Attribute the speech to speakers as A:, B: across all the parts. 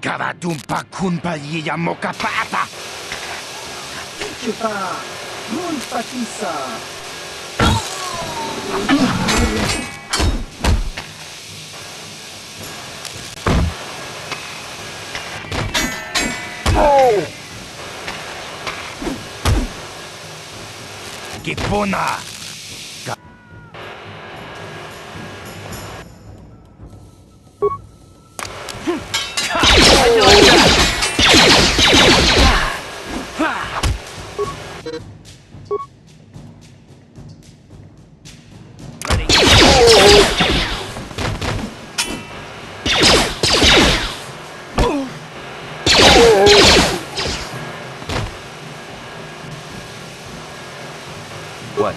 A: Karadumpa kunpa yiya mokapata!
B: Chuta! Runta kisa!
A: Gipona! What?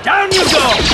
A: Down you go!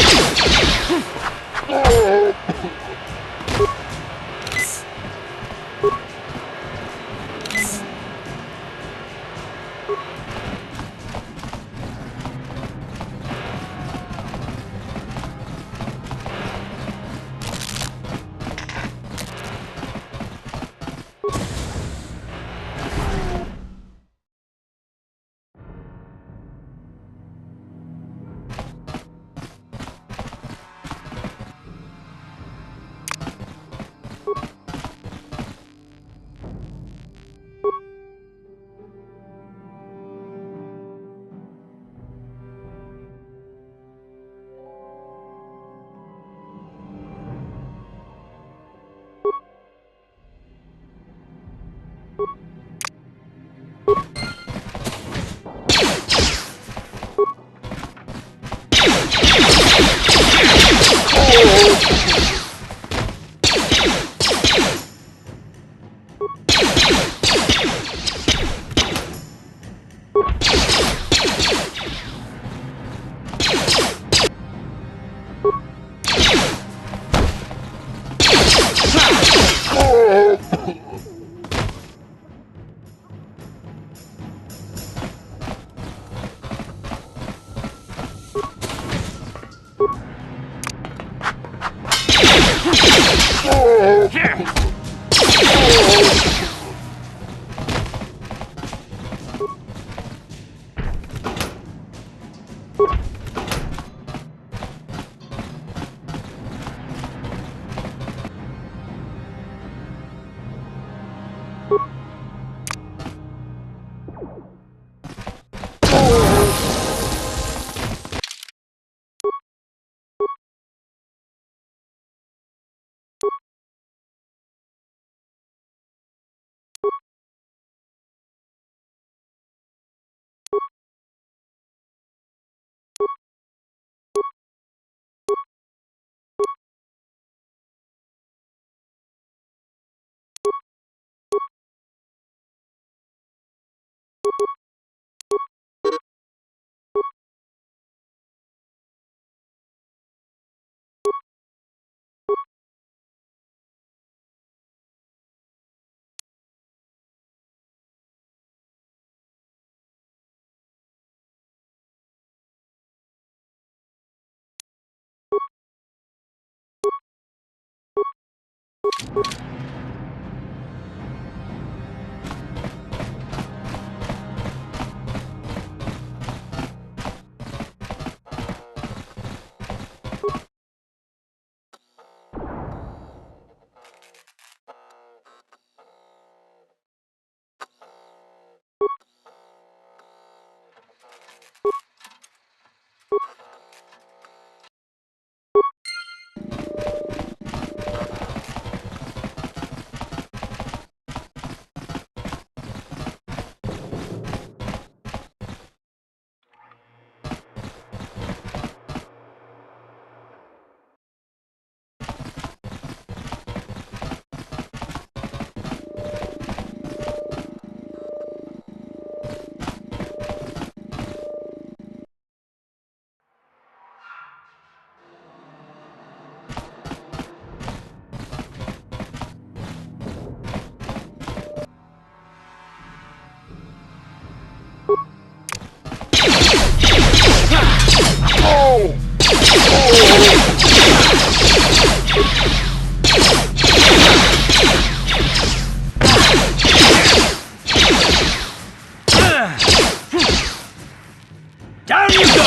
A: Down you go!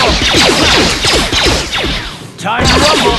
A: Time to rumble!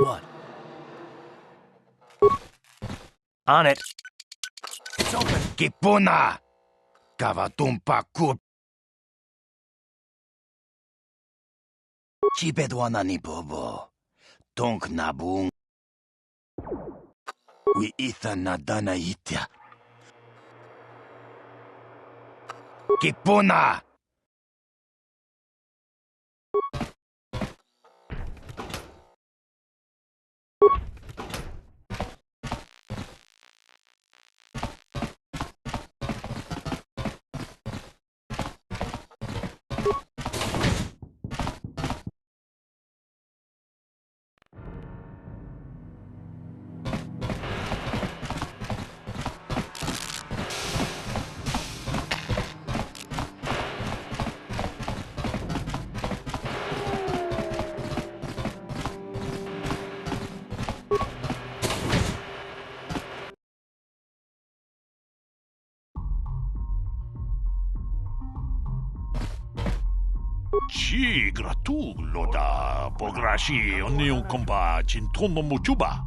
B: What?
A: On it. It's open. Kipuna! Kavatumpa kup. Chibedwana ni bobo. Tonk nabung. We itha nadana itya. Kipuna!
C: Ci gratulo da pograshi onion kompa cintono muchuba.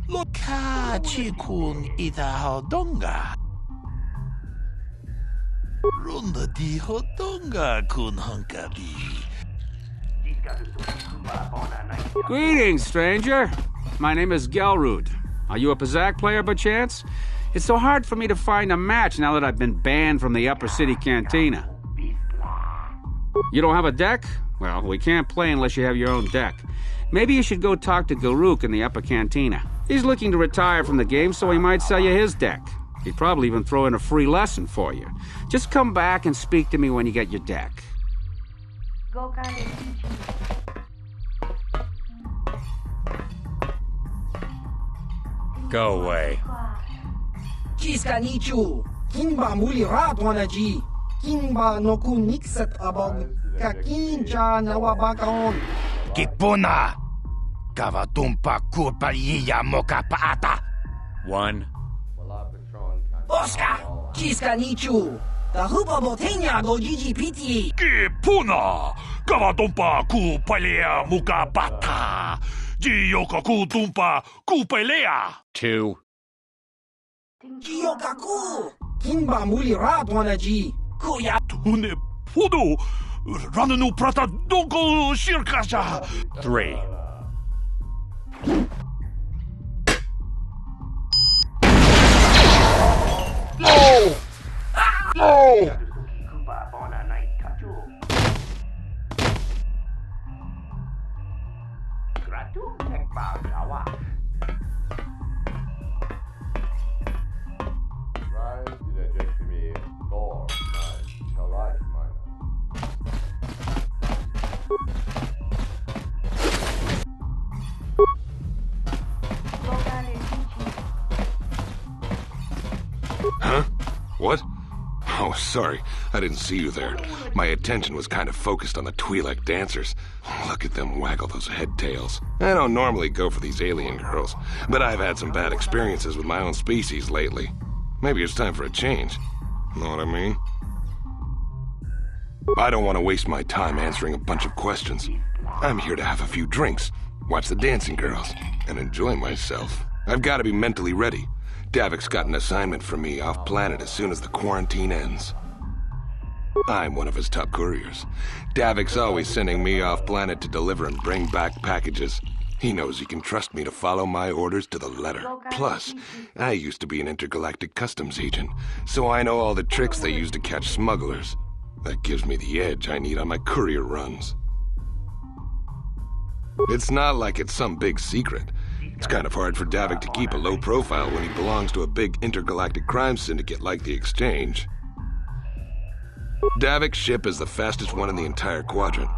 C: Loka chikun ida hodonga. Runda di hodonga kun hunkabi.
D: Greetings, stranger. My name is Gelrud. Are you a Pazak player by chance? It's so hard for me to find a match now that I've been banned from the Upper City Cantina. You don't have a deck? Well, we can't play unless you have your own deck. Maybe you should go talk to Garuk in the Upper Cantina. He's looking to retire from the game, so he might sell you his deck. He'd probably even throw in a free lesson for you. Just come back and speak to me when you get your deck.
B: Go away.
E: Kiska nichu, kinba muli ratwanaji, kinba noku nixat abog, kakinja nawabakaon.
A: Kipuna! Kavatumpa kulpa yiya moka paata!
B: 1.
E: Oscar, kiska nichu, the hupa botenya go GGPT.
C: Kipuna! Kavatumpa kupalea muka bata! Jiyoka kutumpa kupelea!
B: 2.
E: Kiyokaku, kinba muli ratwanaji, kuya.
C: Tune podo! Rananu prata donko shirkasha!
B: 3.
C: No! No!
F: Huh? What? Oh, sorry. I didn't see you there. My attention was kind of focused on the Twi'lek dancers. Look at them waggle those head tails. I don't normally go for these alien girls, but I've had some bad experiences with my own species lately. Maybe it's time for a change. Know what I mean? I don't want to waste my time answering a bunch of questions. I'm here to have a few drinks, watch the dancing girls, and enjoy myself. I've got to be mentally ready. Davik's got an assignment for me off-planet as soon as the quarantine ends. I'm one of his top couriers. Davik's always sending me off-planet to deliver and bring back packages. He knows he can trust me to follow my orders to the letter. Plus, I used to be an intergalactic customs agent, so I know all the tricks they use to catch smugglers. That gives me the edge I need on my courier runs. It's not like it's some big secret. It's kind of hard for Davik to keep a low profile when he belongs to a big intergalactic crime syndicate like the Exchange. Davik's ship is the fastest one in the entire quadrant,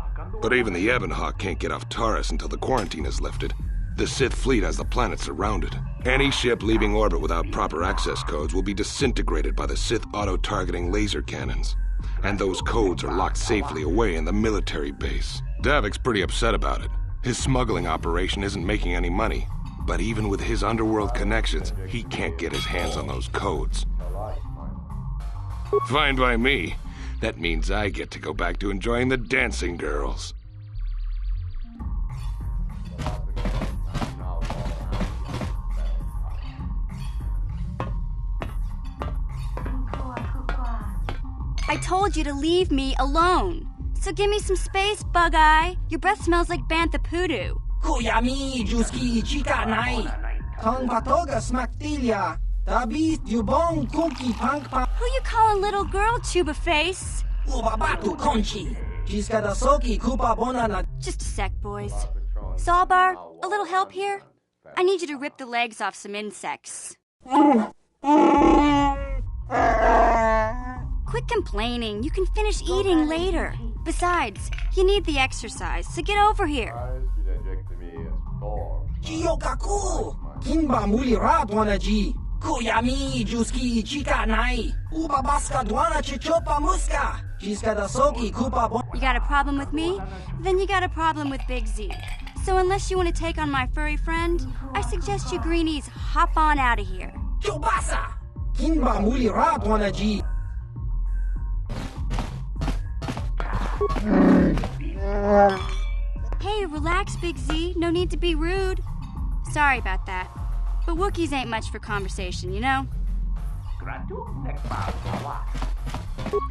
F: but even the Ebonhawk can't get off Taris until the quarantine is lifted. The Sith fleet has the planet surrounded. Any ship leaving orbit without proper access codes will be disintegrated by the Sith auto-targeting laser cannons. And those codes are locked safely away in the military base. Davik's pretty upset about it. His smuggling operation isn't making any money. But even with his underworld connections, he can't get his hands on those codes. Fine by me. That means I get to go back to enjoying the dancing girls.
G: I told you to leave me alone. So give me some space, Bug-Eye. Your breath smells like bantha poodoo.
E: Kuyami juski chika nai. Tong patoga smaktilia. Tabi dubong kuki punk pa.
G: Who you calling little girl, Chuba Face?
E: Ubabatu conchi. Jiska da soki kupa bonana.
G: Just a sec, boys. Zalbar, a little help here? I need you to rip the legs off some insects. Quit complaining. You can finish eating later. Besides, you need the exercise, so get over here.
E: Kiyokaku. Kinba muli ratwanaji. Kuyami juski chika nai. Ubabaska dwana chichopa muska. Jiska da soki kupa bon.
G: You got a problem with me? Then you got a problem with Big Z. So unless you want to take on my furry friend, I suggest you greenies hop on out of here.
E: Chobasa. Kinba muli ratwanaji.
G: Hey, relax, Big Z. No need to be rude. Sorry about that. But Wookiees ain't much for conversation, you know?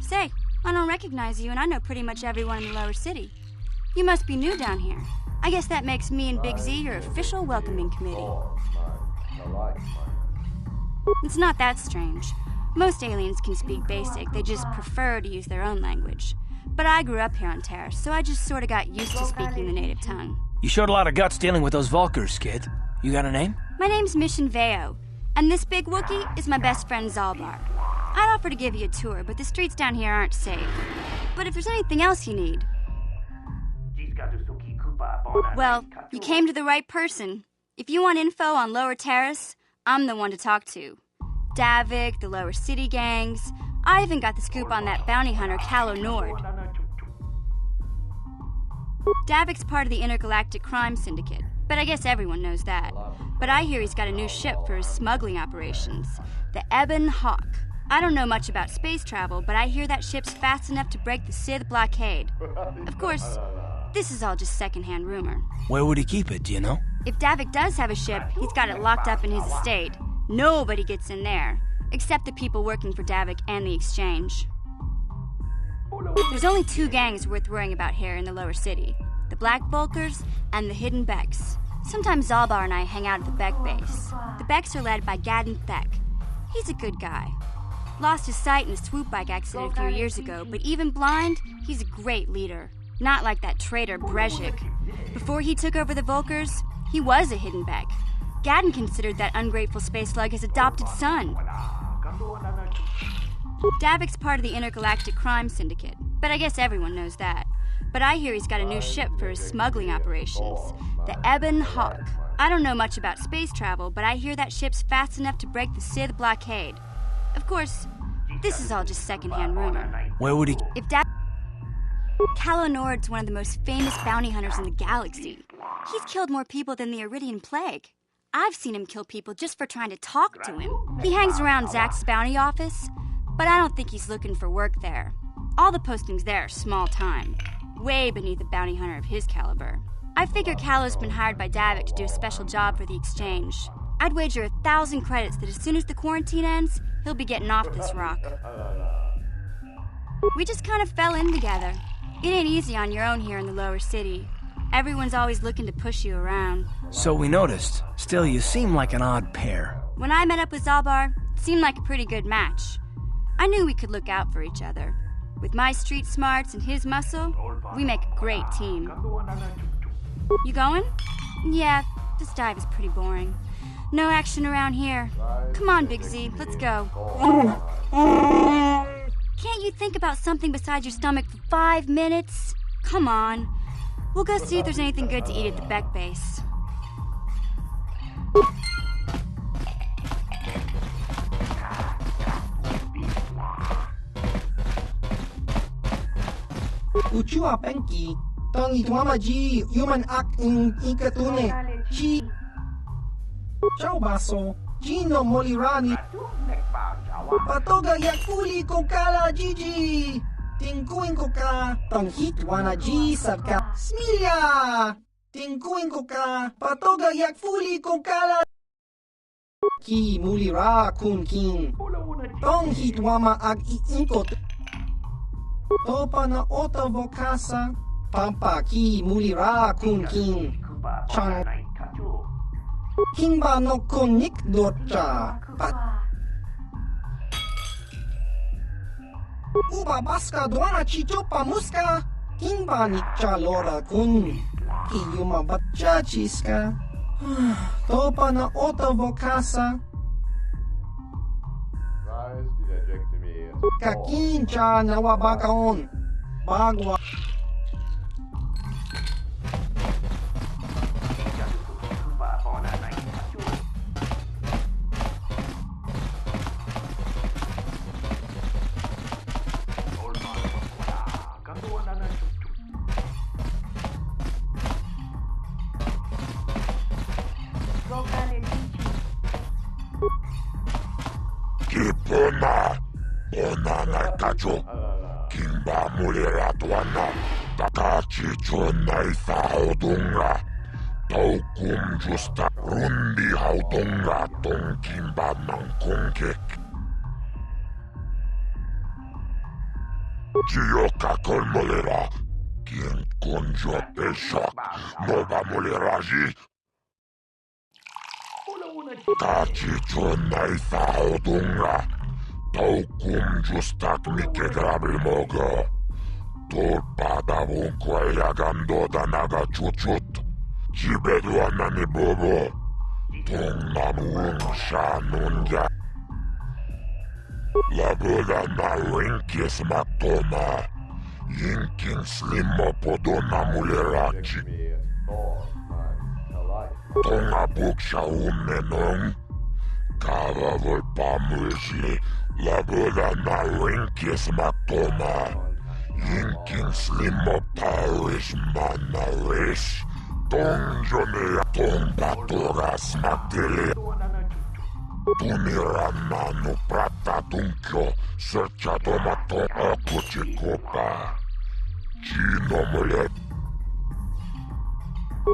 G: Say, I don't recognize you, and I know pretty much everyone in the lower city. You must be new down here. I guess that makes me and Big Z your official welcoming committee. It's not that strange. Most aliens can speak basic, they just prefer to use their own language. But I grew up here on Taris, so I just sort of got used to speaking the native tongue.
B: You showed a lot of guts dealing with those Vulkars, kid. You got a name?
G: My name's Mission Veo, and this big Wookiee is my best friend Zalbar. I'd offer to give you a tour, but the streets down here aren't safe. But if there's anything else you need... Well, you came to the right person. If you want info on Lower Taris, I'm the one to talk to. Davik, the Lower City gangs. I even got the scoop on that bounty hunter, Calo Nord. Davik's part of the intergalactic crime syndicate, but I guess everyone knows that. But I hear he's got a new ship for his smuggling operations, the Ebon Hawk. I don't know much about space travel, but I hear that ship's fast enough to break the Sith blockade. Of course, this is all just secondhand rumor.
B: Where would he keep it, do you know?
G: If Davik does have a ship, he's got it locked up in his estate. Nobody gets in there, except the people working for Davik and the Exchange. There's only two gangs worth worrying about here in the Lower City. The Black Bulkers and the Hidden Becks. Sometimes Zalbar and I hang out at the Beck base. The Becks are led by Gadden Thek. He's a good guy. Lost his sight in a swoop bike accident a few years ago, but even blind, he's a great leader. Not like that traitor Brezhik. Before he took over the Volkers, he was a Hidden Beck. Gadden considered that ungrateful space slug his adopted son. Davik's part of the intergalactic crime syndicate, but I guess everyone knows that. But I hear he's got a new ship for his smuggling operations, the Ebon Hawk. I don't know much about space travel, but I hear that ship's fast enough to break the Sith blockade. Of course, this is all just secondhand rumor.
B: Where would he...
G: If Calo Nord's one of the most famous bounty hunters in the galaxy. He's killed more people than the Iridian Plague. I've seen him kill people just for trying to talk to him. He hangs around Zach's bounty office, but I don't think he's looking for work there. All the postings there are small time, way beneath a bounty hunter of his caliber. I figure Calo's been hired by Davik to do a special job for the Exchange. I'd wager 1,000 credits that as soon as the quarantine ends, he'll be getting off this rock. We just kind of fell in together. It ain't easy on your own here in the Lower City. Everyone's always looking to push you around.
B: So we noticed. Still, you seem like an odd pair.
G: When I met up with Zalbar, it seemed like a pretty good match. I knew we could look out for each other. With my street smarts and his muscle, we make a great team. You going? Yeah, this dive is pretty boring. No action around here. Come on, Big Z, let's go. Can't you think about something besides your stomach for 5 minutes? Come on. We'll go see if there's anything good to eat at the Beck base.
E: Uchua Penki, Tong Ituamaji, Human Act in Ikatune, Chi Ciao Baso, Gino Molirani, Patoga Yakuli Kokala Gigi, Tinkuin Koka, Tong Hitwana G Sarka, Smilia, Tinkuin Koka, Patoga Yakuli Kokala Ki Mulira Kun King, Tong Hitwama Ag Inkot. Topa na ota vokasa, pampa ki mulira kun king, chang kingba no konik docha, pat uba baska duana chichopa muska, kingba nikcha lora kun, kiyuma batcha chiska, topa na ota vokasa, kakincha nawabakaon, bagwa.
C: Kipuna, Onana Kacho, Kimba Mulira Tuana, Takachi Chunai Saudunga, Taukum Justa Rundi Haudunga, Ton Kimba Mankunkek. Gioca con Mulira, quien conjo Peshak, Nova Muliraji. Kachi Chunai Saudunga. Taukum justak mike grabil mogo. Tulpada vunkwa yagando da naga chuchut. Jibedu anani bobo. 통나무응 샤논자 라브라나 윙키스 막도마 인킹 슬림머 보도나 물레라치 통아북샤 운네농 가바볼 파물시 라브라나 윙키스 막도마 인킹 슬림머 타리스 마나리스 동전에 동바토라스 막딜리 Tunirannanu pratta tunkio, searchatomaton akuchikopa. Chinomule.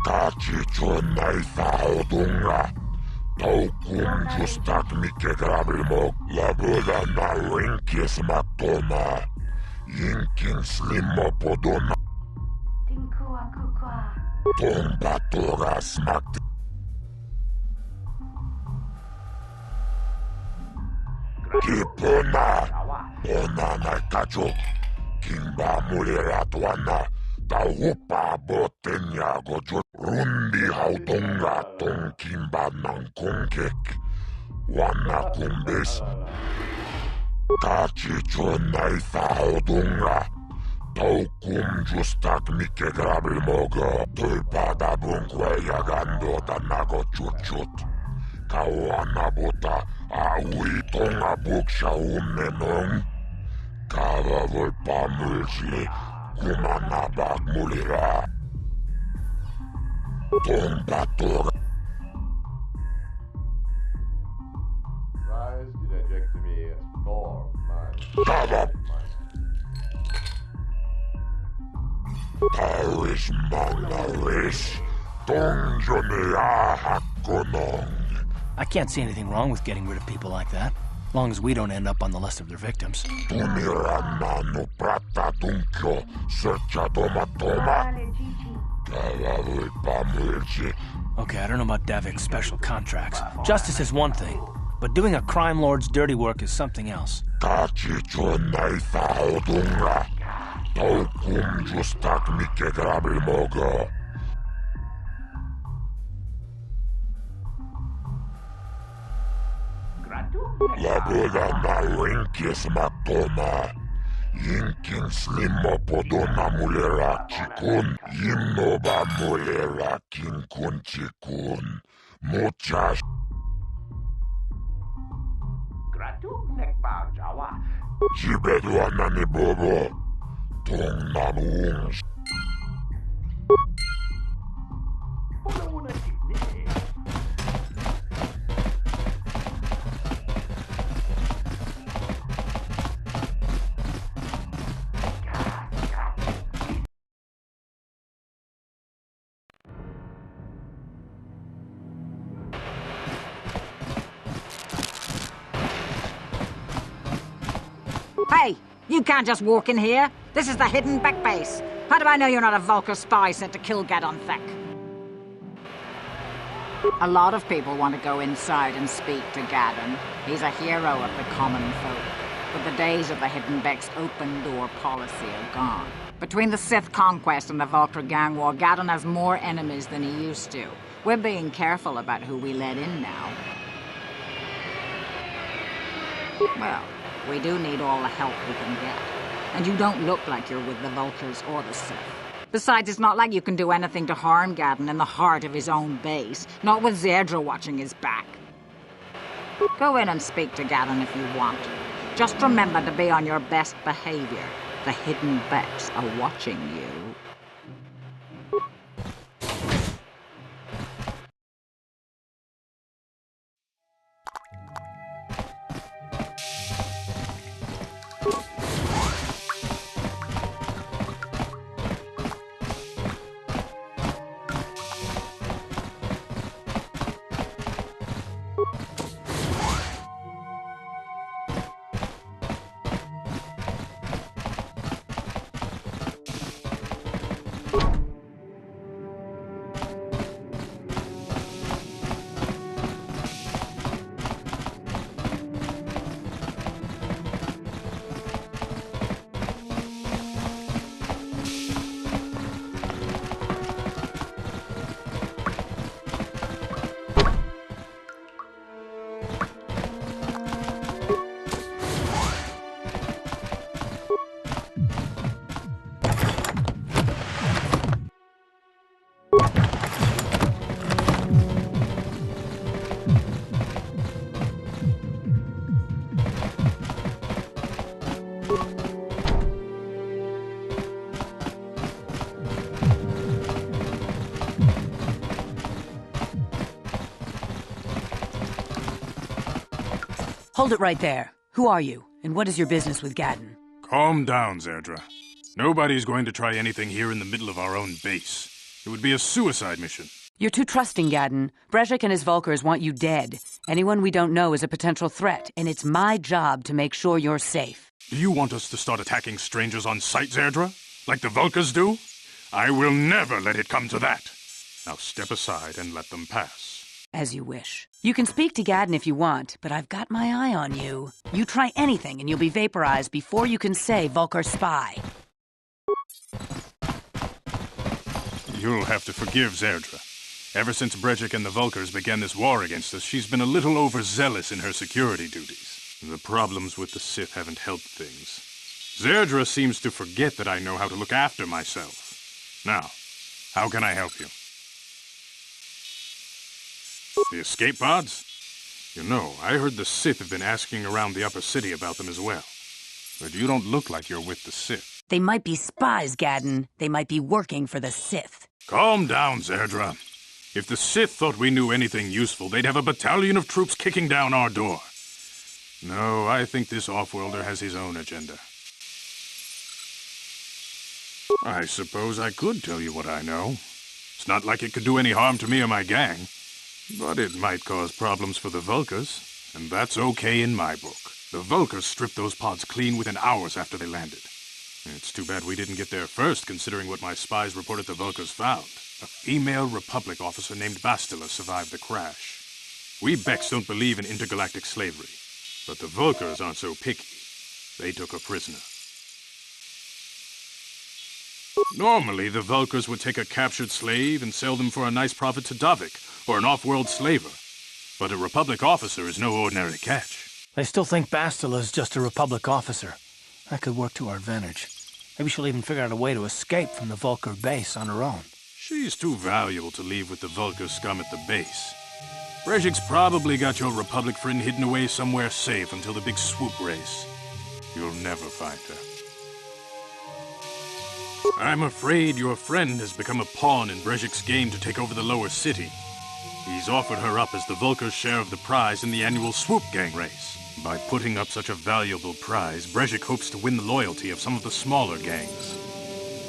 C: Tachichonai saudunga. Taukum justak mike grabilmog. Labuda na rinkis matoma. Yinkin slimo podona. Tombatoras makti. Kipuna, onana kacho, kimba mulera tuana, taupa botenya gojo, rundi hautonga ton kimba nankongek, wana kumbes, kachicho naitha haudunga, taukum justak mike grabil mogo, tulpada bunkwe yagando tanago chuchut. Kawana bota awi tonga buksha unenong. Kava volpa mulsi kumana bak mulira. Tonga tora.
H: Rise didacectomy as 4 months.
C: Kava. Taris manaris. Donjone ahakonong.
B: I can't see anything wrong with getting rid of people like that, as long as we don't end up on the list of their victims.
C: Tunirannanu pratta tunkio, searchatomatoma.
B: Okay, I don't know about Davik's special contracts. Justice is one thing, but doing a crime lord's dirty work is something else.
C: Kachichonai saudunga. Taukum justak mike grabil mogo. Labuda na rinkis matoma. Yinkin slimo podona mulera chikun. Yimnoba mulera kinkun chikun. Muchas. Jibeduana ni bobo. Tong namuung.
I: Hey, you can't just walk in here. This is the hidden back base. How do I know you're not a Vulcar spy sent to kill Gadon Thek? A lot of people want to go inside and speak to Gadon. He's a hero of the common folk. But the days of the Hidden Beck's open-door policy are gone. Between the Sith conquest and the Vulcar gang war, Gadon has more enemies than he used to. We're being careful about who we let in now. Well, we do need all the help we can get. And you don't look like you're with the Vulcars or the Sith. Besides, it's not like you can do anything to harm Gadon in the heart of his own base, not with Zedra watching his back. Go in and speak to Gadon if you want. Just remember to be on your best behavior. The Hidden Becks are watching you.
J: Hold it right there. Who are you, and what is your business with Gadden?
K: Calm down, Zerdra. Nobody's going to try anything here in the middle of our own base. It would be a suicide mission.
J: You're too trusting, Gadden. Brezhik and his Vulkars want you dead. Anyone we don't know is a potential threat, and it's my job to make sure you're safe.
K: Do you want us to start attacking strangers on sight, Zerdra? Like the Vulkars do? I will never let it come to that. Now step aside and let them pass.
J: As you wish. You can speak to Gadden if you want, but I've got my eye on you. You try anything and you'll be vaporized before you can say Vulkar spy.
K: You'll have to forgive Zerdra. Ever since Brezhik and the Vulkars began this war against us, she's been a little overzealous in her security duties. The problems with the Sith haven't helped things. Zerdra seems to forget that I know how to look after myself. Now, how can I help you? The escape pods? You know, I heard the Sith have been asking around the upper city about them as well. But you don't look like you're with the Sith.
J: They might be spies, Gadden. They might be working for the Sith.
K: Calm down, Zerdra. If the Sith thought we knew anything useful, they'd have a battalion of troops kicking down our door. No, I think this off-worlder has his own agenda. I suppose I could tell you what I know. It's not like it could do any harm to me or my gang. But it might cause problems for the Vulkars, and that's okay in my book. The Vulkars stripped those pods clean within hours after they landed. It's too bad we didn't get there first, considering what my spies reported the Vulkars found. A female Republic officer named Bastila survived the crash. We Beks don't believe in intergalactic slavery, but the Vulkars aren't so picky. They took her prisoner. Normally, the Vulkars would take a captured slave and sell them for a nice profit to Davik, or an off-world slaver. But a Republic officer is no ordinary catch.
B: They still think Bastila's just a Republic officer. That could work to our advantage. Maybe she'll even figure out a way to escape from the Vulkar base on her own.
K: She's too valuable to leave with the Vulkar scum at the base. Brezhik's probably got your Republic friend hidden away somewhere safe until the big swoop race. You'll never find her. I'm afraid your friend has become a pawn in Brezhik's game to take over the lower city. He's offered her up as the Vulkar's share of the prize in the annual swoop gang race. By putting up such a valuable prize, Brezhik hopes to win the loyalty of some of the smaller gangs.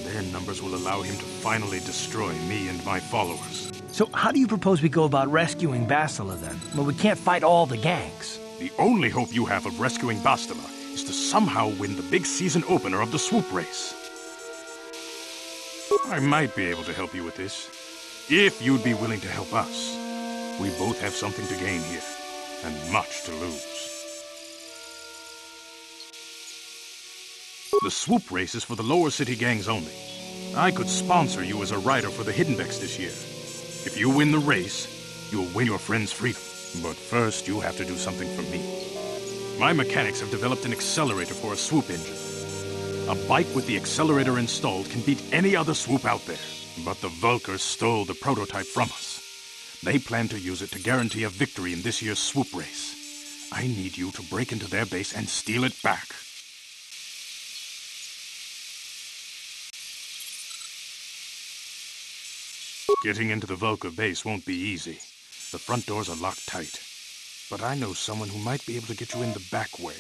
K: Their numbers will allow him to finally destroy me and my followers.
B: So how do you propose we go about rescuing Bastila then? Well, we can't fight all the gangs.
K: The only hope you have of rescuing Bastila is to somehow win the big season opener of the swoop race. I might be able to help you with this, if you'd be willing to help us. We both have something to gain here, and much to lose. The swoop race is for the lower city gangs only. I could sponsor you as a rider for the Hidden Becks this year. If you win the race, you'll win your friend's freedom. But first, you have to do something for me. My mechanics have developed an accelerator for a swoop engine. A bike with the accelerator installed can beat any other swoop out there. But the Vulkars stole the prototype from us. They plan to use it to guarantee a victory in this year's swoop race. I need you to break into their base and steal it back. Getting into the Vulkar base won't be easy. The front doors are locked tight. But I know someone who might be able to get you in the back way.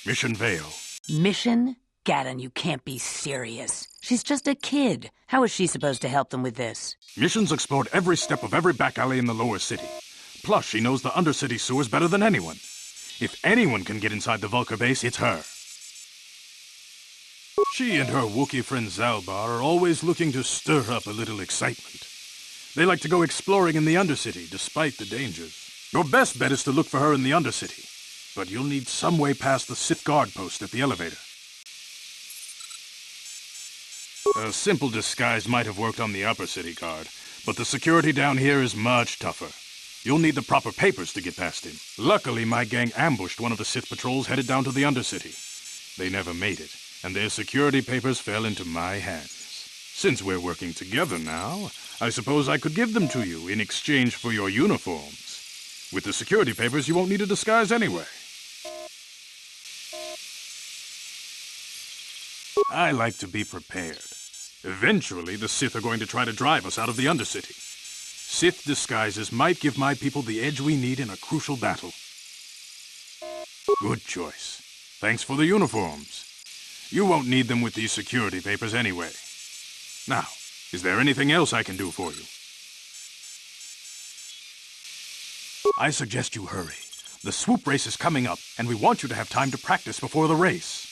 K: Mission Vale.
J: Mission? Gadden, you can't be serious. She's just a kid. How is she supposed to help them with this?
K: Mission's explored every step of every back alley in the lower city. Plus, she knows the undercity sewers better than anyone. If anyone can get inside the Vulkar base, it's her. She and her Wookiee friend Zalbar are always looking to stir up a little excitement. They like to go exploring in the Undercity, despite the dangers. Your best bet is to look for her in the Undercity, but you'll need some way past the Sith guard post at the elevator. A simple disguise might have worked on the Upper City guard, but the security down here is much tougher. You'll need the proper papers to get past him. Luckily, my gang ambushed one of the Sith patrols headed down to the Undercity. They never made it, and their security papers fell into my hands. Since we're working together now, I suppose I could give them to you in exchange for your uniforms. With the security papers, you won't need a disguise anyway. I like to be prepared. Eventually, the Sith are going to try to drive us out of the Undercity. Sith disguises might give my people the edge we need in a crucial battle. Good choice. Thanks for the uniforms. You won't need them with these security papers anyway. Now, is there anything else I can do for you? I suggest you hurry. The swoop race is coming up, and we want you to have time to practice before the race.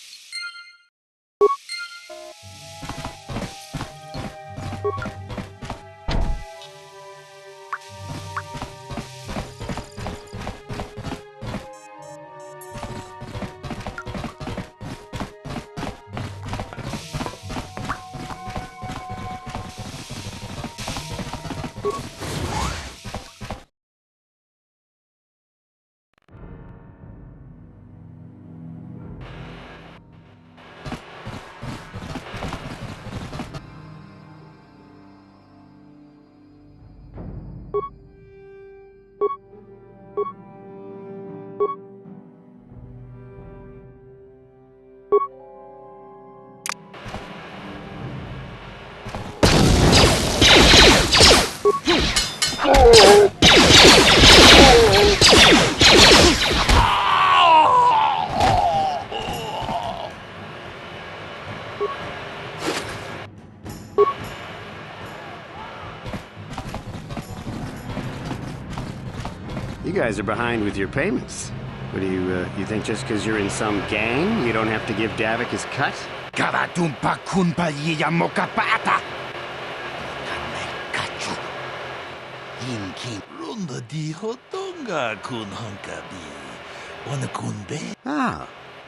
L: You guys are behind with your payments. What do you think just because you're in some gang, you don't have to give Davik his cut?
A: Karatumpa kunpa yiya mokapata. Kachu. Inkin runda di hotonga kun honkabi. Wana kunbe.
L: Ah,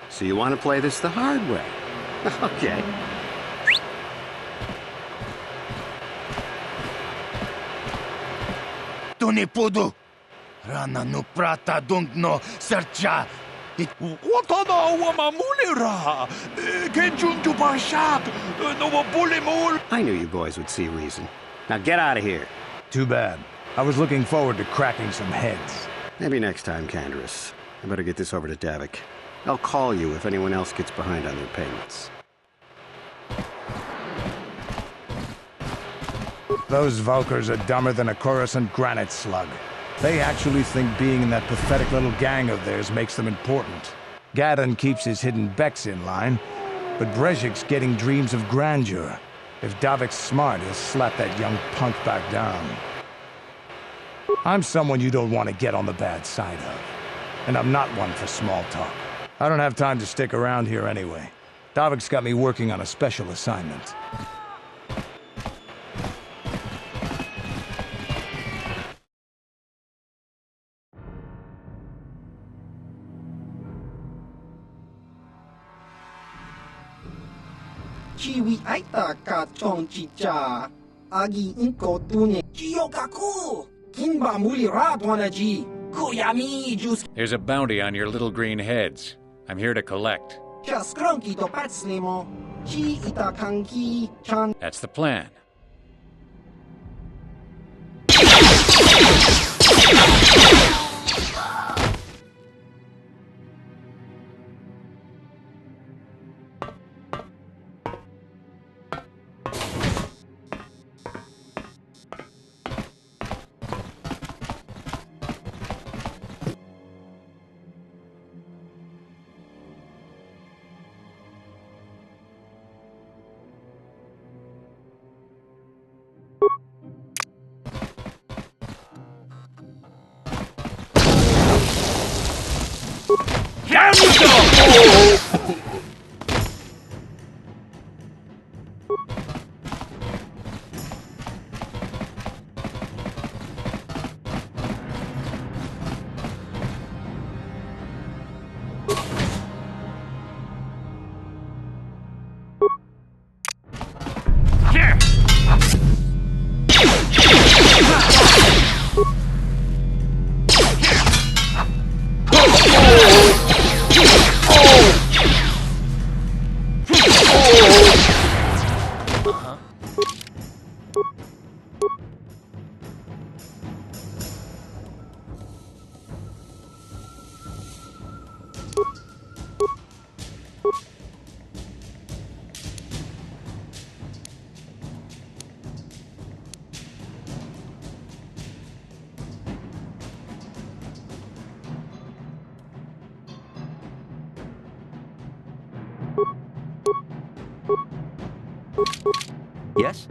L: so you want to play this the hard way. Okay.
A: Tuni pudu. Rana no prata dunk no sercha. Watana wamamulira. Kenjunju bashak. No bulimul.
L: I knew you boys would see reason. Now get out of here.
B: Too bad. I was looking forward to cracking some heads.
L: Maybe next time, Candaris. I better get this over to Davik. I'll call you if anyone else gets behind on their payments.
B: Those Vulkars are dumber than a Coruscant granite slug. They actually think being in that pathetic little gang of theirs makes them important. Gadon keeps his hidden Becks in line, but Brezhik's getting dreams of grandeur. If Davik's smart, he'll slap that young punk back down. I'm someone you don't want to get on the bad side of. And I'm not one for small talk. I don't have time to stick around here anyway. Davik's got me working on a special assignment.
E: Chiwi aita ka chong chicha. Agi inko tune. Chiyokaku. Kinba muli radwanaji. Kuyami jus.
M: There's a bounty on your little green heads. I'm here to collect.
E: Chaskrunki to patslimo. Chi ita kanki chan.
M: That's the plan.
N: Yes?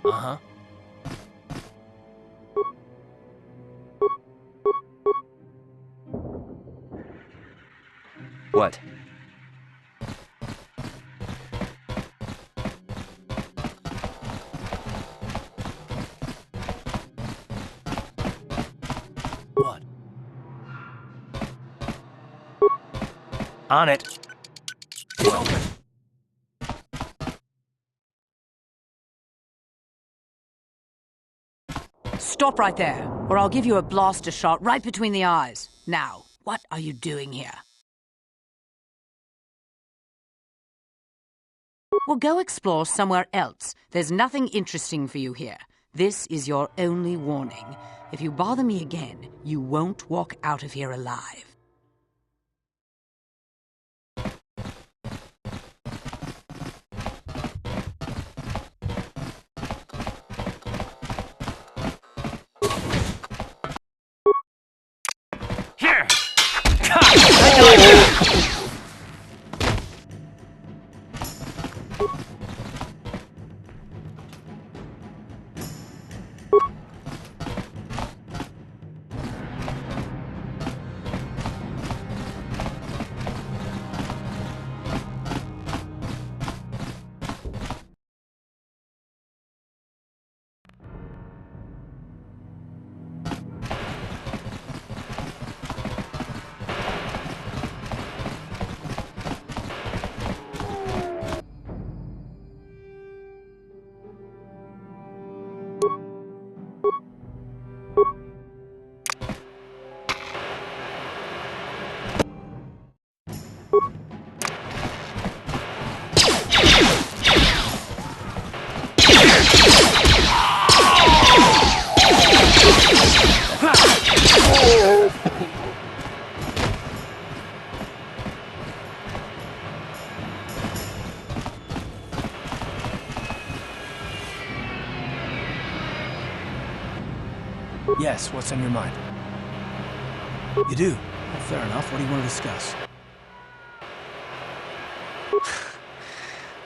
N: Uh-huh. What? What? On it. It's open.
J: Stop right there, or I'll give you a blaster shot right between the eyes. Now, what are you doing here? Well, go explore somewhere else. There's nothing interesting for you here. This is your only warning. If you bother me again, you won't walk out of here alive.
N: Here! Yes, what's on your mind? You do? Well, fair enough. What do you want to discuss?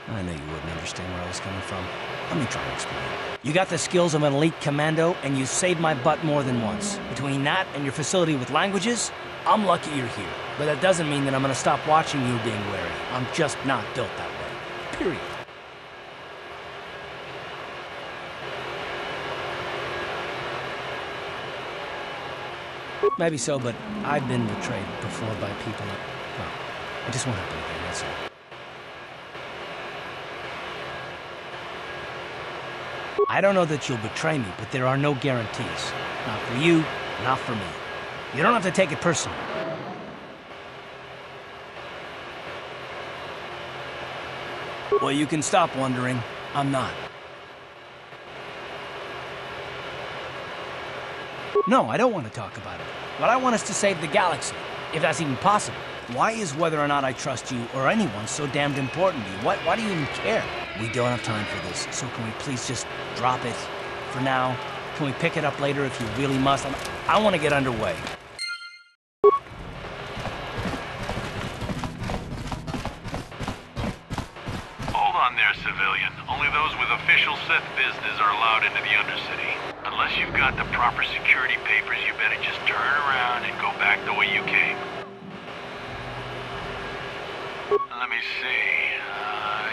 N: I knew you wouldn't understand where I was coming from. Let me try to explain. You got the skills of an elite commando, and you saved my butt more than once. Between that and your facility with languages, I'm lucky you're here. But that doesn't mean that I'm gonna stop watching you being wary. I'm just not built that way. Period. Maybe so, but I've been betrayed before by people that... Well, I just won't happen again, that's all. I don't know that you'll betray me, but there are no guarantees. Not for you, not for me. You don't have to take it personally. Well, you can stop wondering. I'm not. No, I don't want to talk about it. What I want is to save the galaxy, if that's even possible. Why is whether or not I trust you or anyone so damned important to you? Why do you even care? We don't have time for this, so can we please just drop it for now? Can we pick it up later if you really must? I want to get underway.
K: Hold on there, civilian. Only those with official Sith business are allowed into the Undercity. Unless you've got the proper security papers, you better just turn around and go back the way you came. Let me see.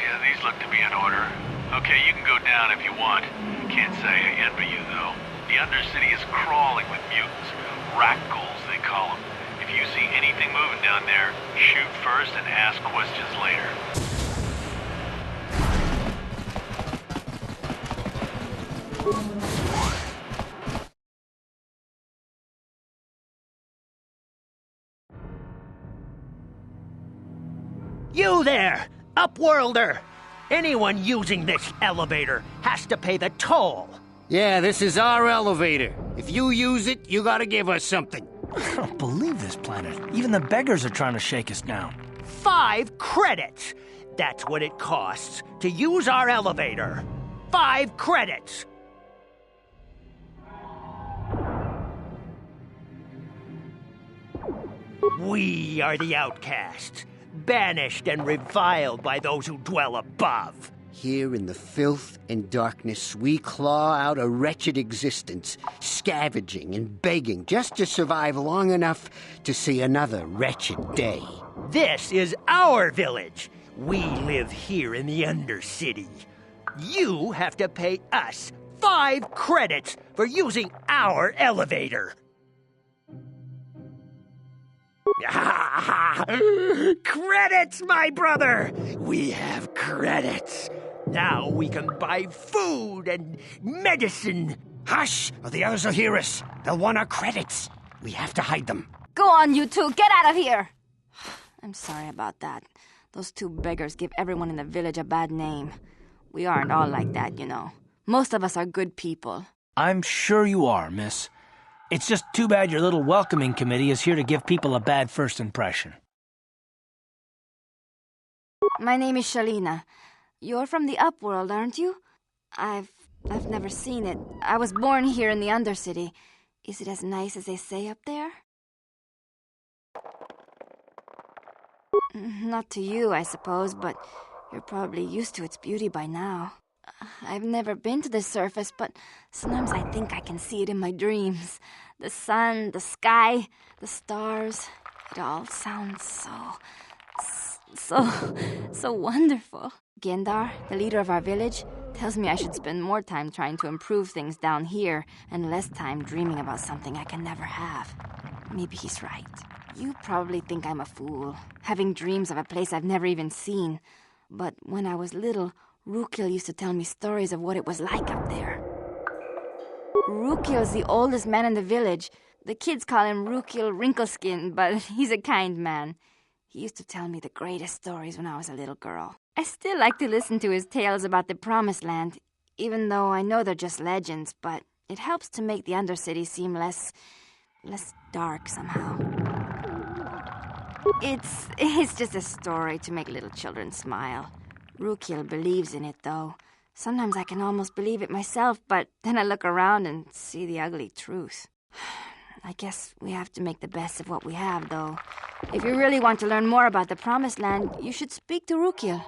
K: Yeah, these look to be in order. Okay, you can go down if you want. Can't say I envy you, though. The Undercity is crawling with mutants. Rackles, they call them. If you see anything moving down there, shoot first and ask questions later.
O: You there, Upworlder! Anyone using this elevator has to pay the toll.
L: Yeah, this is our elevator. If you use it, you gotta give us something.
N: I don't believe this planet. Even the beggars are trying to shake us down.
O: 5 credits! That's what it costs to use our elevator. 5 credits! We are the outcasts, banished and reviled by those who dwell above.
L: Here in the filth and darkness, we claw out a wretched existence, scavenging and begging just to survive long enough to see another wretched day.
O: This is our village. We live here in the Undercity. You have to pay us 5 credits for using our elevator. Credits, my brother! We have credits. Now we can buy food and medicine.
L: Hush, or the others will hear us. They'll want our credits. We have to hide them.
G: Go on, you two. Get out of here. I'm sorry about that. Those 2 beggars give everyone in the village a bad name. We aren't all like that, you know. Most of us are good people.
N: I'm sure you are, miss. It's just too bad your little welcoming committee is here to give people a bad first impression.
G: My name is Shalina. You're from the Upworld, aren't you? I've never seen it. I was born here in the Undercity. Is it as nice as they say up there? Not to you, I suppose, but you're probably used to its beauty by now. I've never been to the surface, but sometimes I think I can see it in my dreams. The sun, the sky, the stars. It all sounds so wonderful. Gendar, the leader of our village, tells me I should spend more time trying to improve things down here and less time dreaming about something I can never have. Maybe he's right. You probably think I'm a fool, having dreams of a place I've never even seen. But when I was little, Rukil used to tell me stories of what it was like up there. Rukil's the oldest man in the village. The kids call him Rukil Wrinkleskin, but he's a kind man. He used to tell me the greatest stories when I was a little girl. I still like to listen to his tales about the Promised Land, even though I know they're just legends, but it helps to make the Undercity seem less dark somehow. It's just a story to make little children smile. Rukil believes in it, though. Sometimes I can almost believe it myself, but then I look around and see the ugly truth. I guess we have to make the best of what we have, though. If you really want to learn more about the Promised Land, you should speak to Rukiel.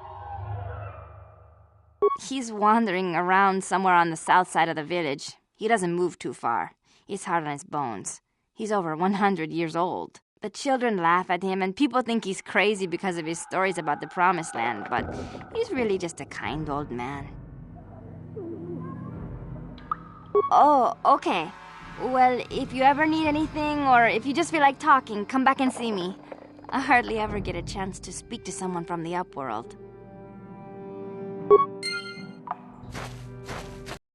G: He's wandering around somewhere on the south side of the village. He doesn't move too far. He's hard on his bones. He's over 100 years old. The children laugh at him, and people think he's crazy because of his stories about the Promised Land, but he's really just a kind old man. Oh, okay. Well, if you ever need anything, or if you just feel like talking, come back and see me. I hardly ever get a chance to speak to someone from the Upworld.